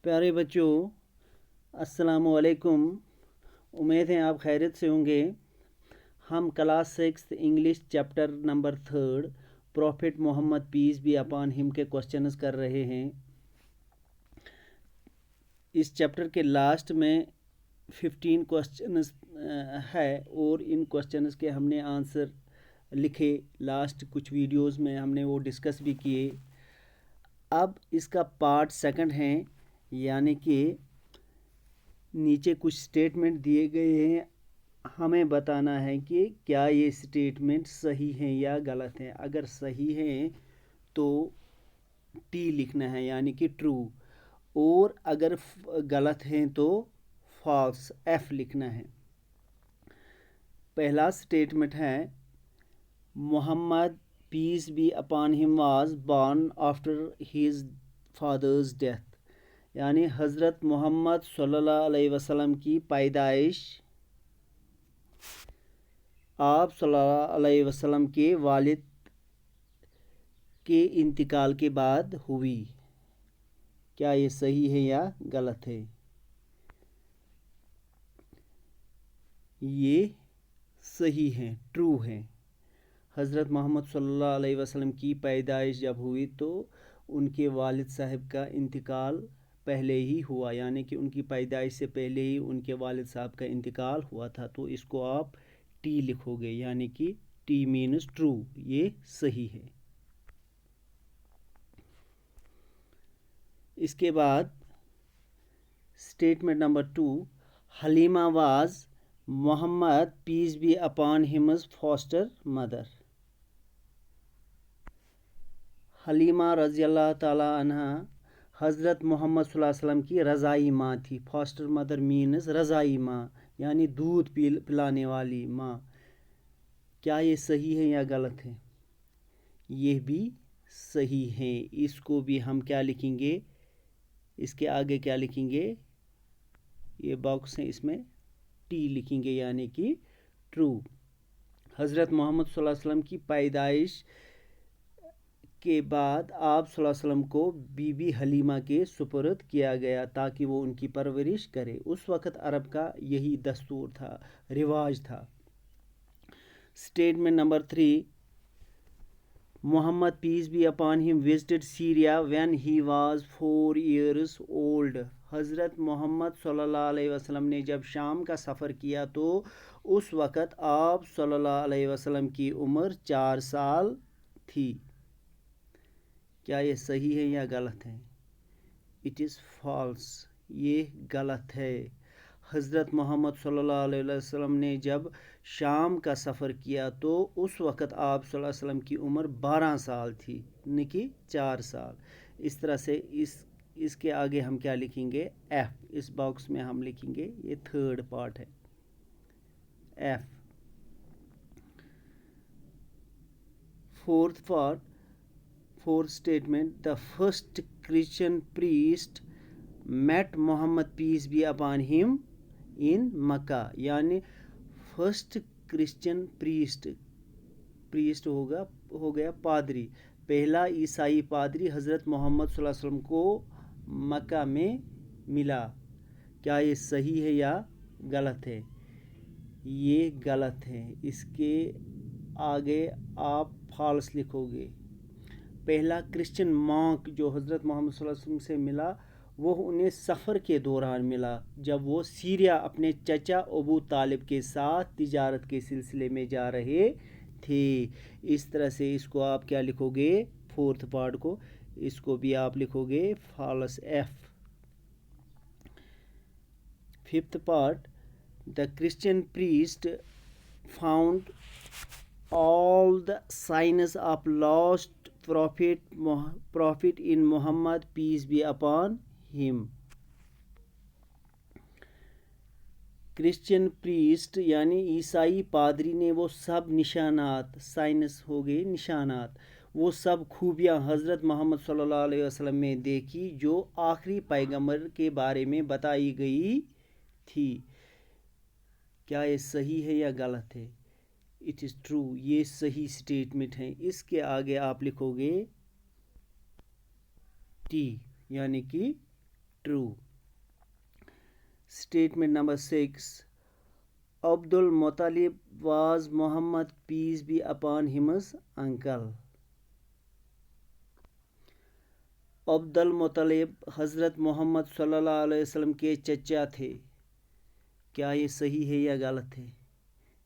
प्यारे बच्चों, अस्सलामुअलैकुम। उम्मीद है आप खैरियत से होंगे। हम class 6 English chapter number 3 prophet Muhammad peace be upon him के क्वेश्चंस कर रहे हैं। इस चैप्टर के लास्ट में 15 क्वेश्चंस है और इन क्वेश्चंस के हमने आंसर लिखे। लास्ट कुछ वीडियोस में हमने वो डिस्कस भी किए। अब इसका पार्ट सेकंड है, यानी कि नीचे कुछ स्टेटमेंट दिए गए हैं, हमें बताना है कि क्या ये स्टेटमेंट सही हैं या गलत हैं। अगर सही हैं तो टी लिखना है, यानी कि ट्रू, और अगर गलत हैं तो फॉल्स, एफ लिखना है। पहला स्टेटमेंट है, Muhammad peace be upon him was born after his father's death, यानी हज़रत मोहम्मद सल्लल्लाहु अलैहि वसल्लम की पैदाइश आप सल्लल्लाहु अलैहि वसल्लम के वालिद के इंतकाल के बाद हुई। क्या ये सही है या गलत है? ये सही है, ट्रू है। हज़रत मोहम्मद सल्लल्लाहु अलैहि वसल्लम की पैदाइश जब हुई तो उनके वालिद साहब का इंतकाल पहले ही हुआ, यानी कि उनकी पैदाइश से पहले ही उनके वालिद साहब का इंतकाल हुआ था। तो इसको आप टी लिखोगे, यानी कि टी मीन्स ट्रू, ये सही है। इसके बाद statement number 2, Halima was Mohammad peace be upon him's foster mother. Halima रज़ी अल्लाह ताला अन्हा हज़रत मोहम्मद सल्लल्लाहु अलैहि वसल्लम की रज़ाई माँ थी। फॉस्टर मदर मीन्स रज़ाई माँ, यानी दूध पिलाने वाली माँ। क्या ये सही है या गलत है? ये भी सही है। इसको भी हम क्या लिखेंगे, इसके आगे क्या लिखेंगे, ये बॉक्स है, इसमें टी लिखेंगे, यानी कि ट्रू। हज़रत मोहम्मद सल्लल्लाहु अलैहि वसल्लम की पैदाइश के बाद आप सल्लल्लाहु अलैहि वसल्लम को बीबी हलीमा के सुपुर्द किया गया ताकि वो उनकी परवरिश करे। उस वक़्त अरब का यही दस्तूर था, रिवाज था। Statement number 3, Muhammad peace be upon him visited Syria when he was 4 years old। हज़रत मोहम्मद सल्लल्लाहु अलैहि वसल्लम ने जब शाम का सफ़र किया तो उस वक़्त आप सल्लल्लाहु अलैहि वसल्लम की उम्र 4 साल थी। क्या ये सही है या गलत है? इट इज़ फॉल्स, ये गलत है। हज़रत मोहम्मद सल्लल्लाहु अलैहि वसल्लम ने जब शाम का सफ़र किया तो उस वक़्त आप सल्लल्लाहु अलैहि वसल्लम की उम्र 12 साल थी, न कि 4 साल। इस तरह से इसके आगे हम क्या लिखेंगे, एफ। इस बॉक्स में हम लिखेंगे, ये थर्ड पार्ट है, F. Fourth statement, the first Christian priest met Muhammad peace be upon him in Mecca, यानी फर्स्ट क्रिश्चियन प्रीस्ट हो गया पादरी। पहला ईसाई पादरी हज़रत मोहम्मद सल्लल्लाहु अलैहि वसल्लम को मक्का में मिला। क्या ये सही है या गलत है? ये गलत है। इसके आगे आप फॉल्स लिखोगे। पहला क्रिश्चियन मॉन्क जो हज़रत मोहम्मद सल्लल्लाहु अलैहि वसल्लम से मिला वो उन्हें सफ़र के दौरान मिला, जब वो सीरिया अपने चचा अबू तालिब के साथ तिजारत के सिलसिले में जा रहे थे। इस तरह से इसको आप क्या लिखोगे, फोर्थ पार्ट को, इसको भी आप लिखोगे false, F. Fifth part, the Christian priest found all the signs of lost prophet in Muhammad peace be upon him। Christian priest यानी ईसाई पादरी ने वो सब निशानात, साइंस हो गए निशानात, वो सब खूबियाँ हज़रत मोहम्मद सल्लल्लाहु अलैहि वसल्लम में देखी जो आखिरी पैगंबर के बारे में बताई गई थी। क्या ये सही है या गलत है? इट इज़ ट्रू, ये सही स्टेटमेंट है। इसके आगे आप लिखोगे टी, यानी कि true. Statement number 6. Abdul Muttalib was Muhammad peace be upon him's uncle. Abdul मुत्तलिब हज़रत मोहम्मद सल्लल्लाहु अलैहि वसल्लम के चचा थे. क्या ये सही है या गलत है?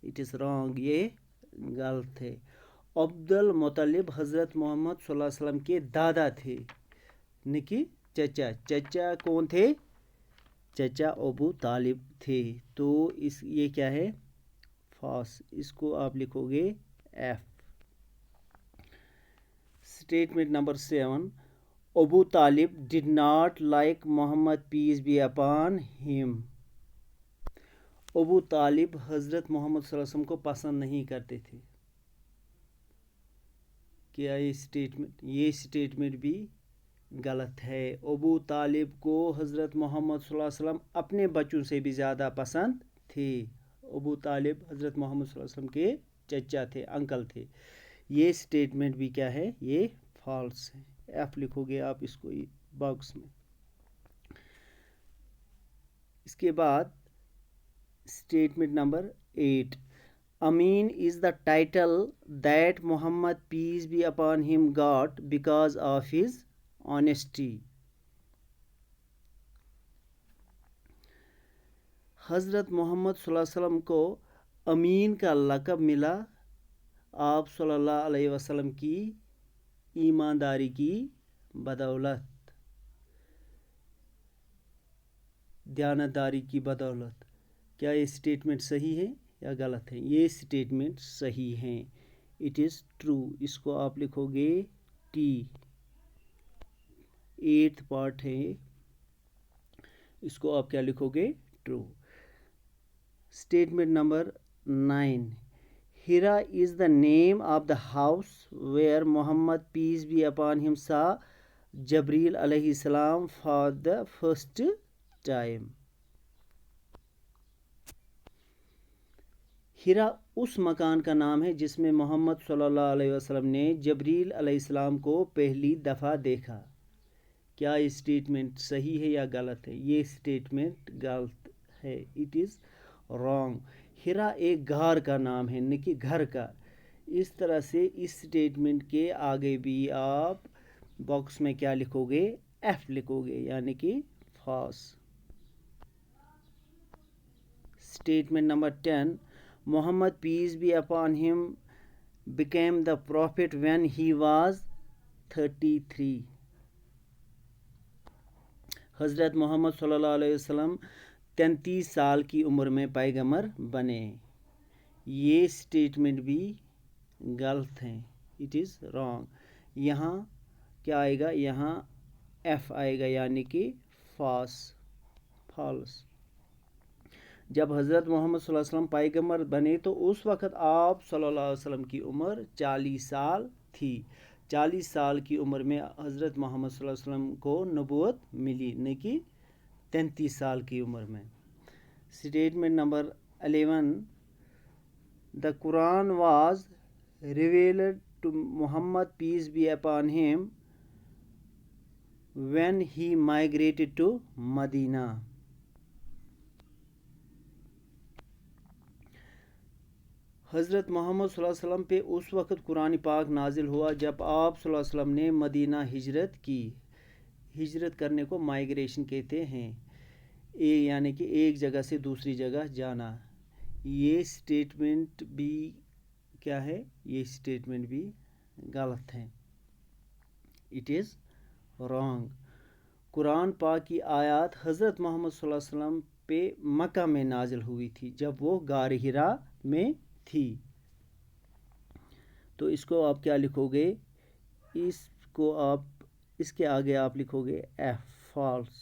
इट इज़ रॉन्ग, ये गलत है. अब्दुल मुत्तलिब हज़रत मोहम्मद सल्लल्लाहु अलैहि वसल्लम के दादा थे, न कि चचा. चचा कौन थे? चचा अबू तालिब थे. तो ये क्या है? फॉल्स. इसको आप लिखोगे F. Statement number 7. Abu Talib did not like Muhammad peace be upon him. Abu Talib हज़रत मोहम्मद सल्लल्लाहु अलैहि वसल्लम को पसंद नहीं करते थे. क्या ये स्टेटमेंट भी गलत है. अबू तालिब को हज़रत मोहम्मद सल्लल्लाहु अलैहि वसल्लम अपने बच्चों से भी ज़्यादा पसंद थे. अबू तालिब हज़रत मोहम्मद सल्लल्लाहु अलैहि वसल्लम के चचा थे, अंकल थे. ये स्टेटमेंट भी क्या है? ये फॉल्स है. एफ लिखोगे आप इसको बॉक्स में. इसके बाद statement number 8. Amin is the title that Muhammad peace be upon him got because of his honesty. हज़रत मोहम्मद सल्लल्लाहु अलैहि वसल्लम को अमीन का लक़ब मिला आप सल्लल्लाहु अलैहि वसल्लम की ईमानदारी की बदौलत, दयानतदारी की बदौलत. क्या ये स्टेटमेंट सही है या गलत है? ये स्टेटमेंट सही है. It is true. इसको आप लिखोगे टी. 8th पार्ट है, इसको आप क्या लिखोगे? True. Statement number 9. Hira is the name of the house where Muhammad peace be upon him saw Jibril alayhi salam for the first time. हिरा उस मकान का नाम है जिसमें मोहम्मद सल्लल्लाहु अलैहि वसल्लम ने जबरील अलैहिस्सलाम को पहली दफ़ा देखा. क्या ये स्टेटमेंट सही है या गलत है? ये स्टेटमेंट गलत है. It is wrong. हिरा एक गार का नाम है, न कि घर का. इस तरह से इस स्टेटमेंट के आगे भी आप बॉक्स में क्या लिखोगे? एफ लिखोगे, यानी कि false. Statement number 10. Muhammad peace be upon him became the prophet when he was 33. हज़रत मोहम्मद सल्लल्लाहु अलैहि वसल्लम 33 साल की उम्र में पैगंबर बने. ये स्टेटमेंट भी गलत है. It is wrong. यहाँ क्या आएगा? यहाँ एफ आएगा, यानी कि फॉल्स. जब हज़रत मोहम्मद सल्लल्लाहु अलैहि वसल्लम पैगंबर बने तो उस वक़्त आप सल्लल्लाहु अलैहि वसल्लम की उम्र 40 साल थी. 40 साल की उम्र में हज़रत मोहम्मद सल्लल्लाहु अलैहि वसल्लम को नबूवत मिली, न कि 33 साल की उम्र में. Statement number 11. The Quran was revealed to Muhammad peace be upon him when he migrated to Medina. हज़रत मोहम्मद सल्लल्लाहु अलैहि वसल्लम पे उस वक़्त कुरान पाक नाजिल हुआ जब आप सल्लल्लाहु अलैहि वसल्लम ने मदीना हिजरत की. हिजरत करने को माइग्रेशन कहते हैं, यानी कि एक जगह से दूसरी जगह जाना. ये स्टेटमेंट भी क्या है? ये स्टेटमेंट भी गलत है. It is wrong. कुरान पाक की आयत हज़रत मोहम्मद सल्लल्लाहु अलैहि वसल्लम पे मक्का में नाजिल हुई थी जब वो गार हिरा में थी. तो इसको आप क्या लिखोगे? इसको आप इसके आगे आप लिखोगे F, false.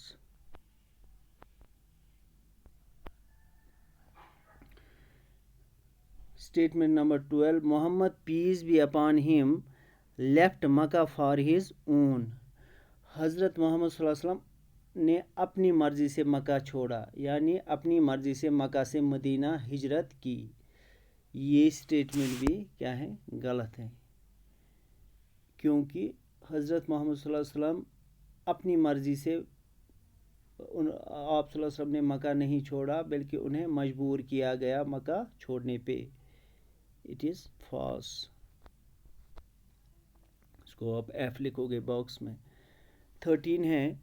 Statement number 12. Muhammad peace be upon him left Mecca for his own. हज़रत मोहम्मद सल्लल्लाहु अलैहि वसल्लम ने अपनी मर्ज़ी से मक्का छोड़ा, यानी अपनी मर्ज़ी से मक्का से मदीना हिजरत की. ये स्टेटमेंट भी क्या है? गलत है. क्योंकि हज़रत मोहम्मद सल्लल्लाहु अलैहि वसल्लम अपनी मर्ज़ी से आप सल्लल्लाहु अलैहि वसल्लम ने मक्का नहीं छोड़ा बल्कि उन्हें मजबूर किया गया मक्का छोड़ने पे। It is false. इसको आप एफ लिखोगे बॉक्स में। 13 है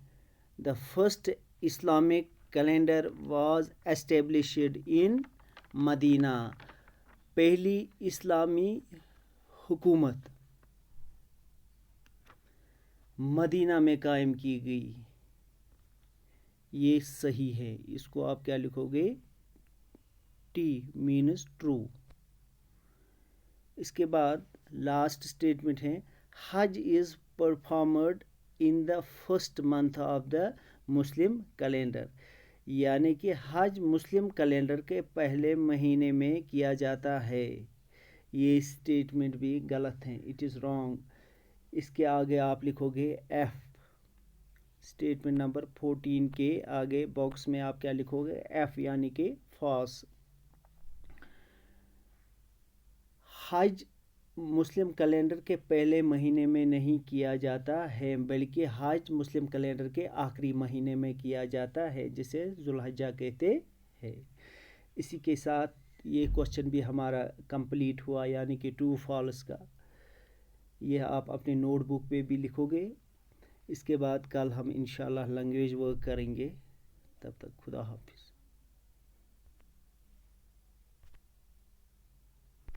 the first Islamic calendar was established in Medina. पहली इस्लामी हुकूमत मदीना में कायम की गई। ये सही है। इसको आप क्या लिखोगे? T means true. इसके बाद लास्ट स्टेटमेंट है हज is performed in the first month of the Muslim calendar. यानी कि हज मुस्लिम कैलेंडर के पहले महीने में किया जाता है। ये स्टेटमेंट भी गलत है। It is wrong. इसके आगे आप लिखोगे एफ। स्टेटमेंट नंबर 14 के आगे बॉक्स में आप क्या लिखोगे? एफ यानी कि फॉल्स। हज मुस्लिम कैलेंडर के पहले महीने में नहीं किया जाता है बल्कि हज मुस्लिम कैलेंडर के आखिरी महीने में किया जाता है जिसे जुल्हज्जा कहते हैं। इसी के साथ ये क्वेश्चन भी हमारा कंप्लीट हुआ यानी कि ट्रू फॉल्स का। यह आप अपने नोटबुक पे भी लिखोगे। इसके बाद कल हम इंशाल्लाह लैंग्वेज वर्क करेंगे। तब तक खुदा हाफिज़।